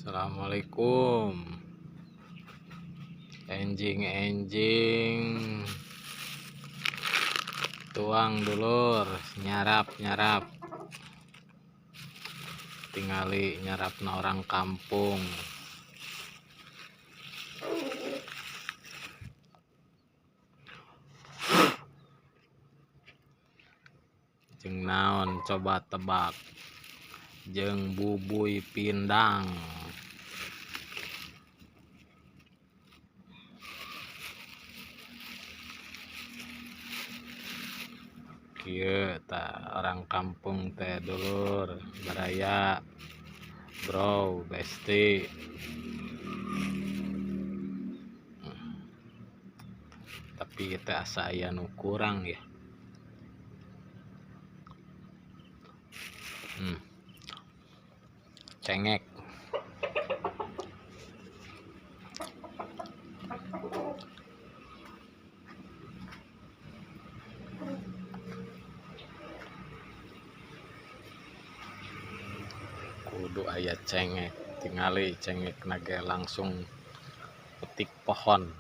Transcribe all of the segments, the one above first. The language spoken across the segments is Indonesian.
Assalamualaikum. Enjing tuang dulur, nyarap tingali nyarapna orang kampung. Jeung naon coba tebak, jeung bubuy pindang. Kieu tah orang kampung teh dulur, baraya, bro, besti. Tapi teh asa aya nu kurang ya. Cengek. Kudu aya cengek, tingali cengek nage langsung petik pohon.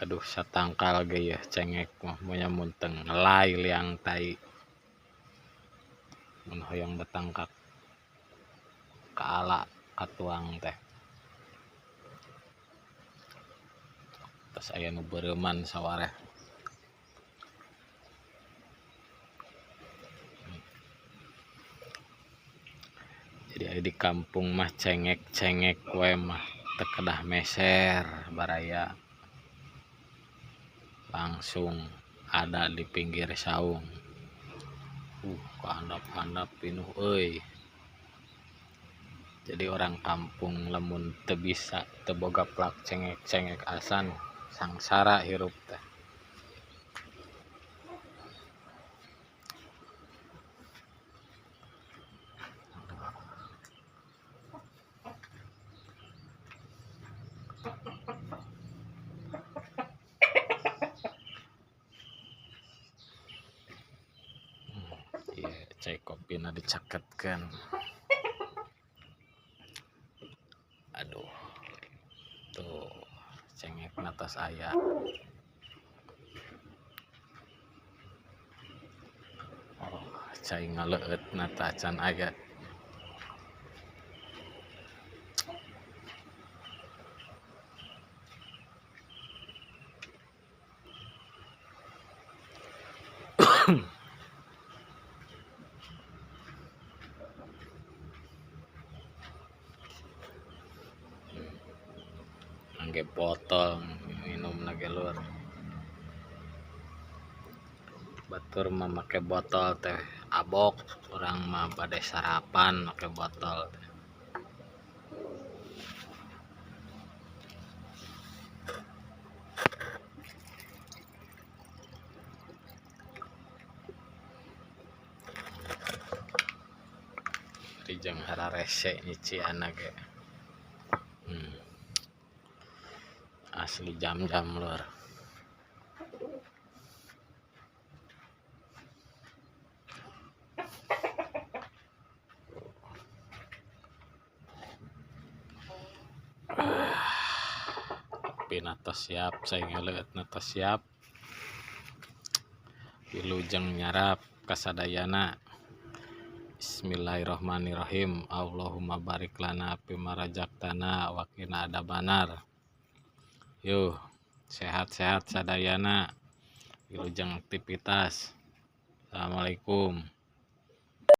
Aduh satangkal ge ya cengek mah monya munteng ngelai liang tai. Mun hoyong datang ka ala katuang teh. Tas aya nu beureman sawareh. Jadi aya di kampung mah cengek we mah teu kedah meser baraya. Langsung ada di pinggir saung. Handap-handap pinuh euy. Jadi orang kampung lamun teu bisa teu boga plak cengek asan sangsara hirup teh. Cai kopina dicaketkeun. Aduh. Tuh, cengek natas aya. Oh, cai ngaleueut nata can aya. Angge botol minum lagi lur. Batur mah make botol teh abok, orang mah bade sarapan make botol teh. Jeung hararese nyician ge. Asli jam-jam lur. Kopi nata siap, saya ngeleueut nata siap. Wilujeng nyarap kasadayana. Bismillahirrahmanirrahim. Allahumma barik lana fima razaqtana wa qina adzabannar. Yuh, sehat-sehat sadayana. Wilujeng aktivitas. Assalamualaikum.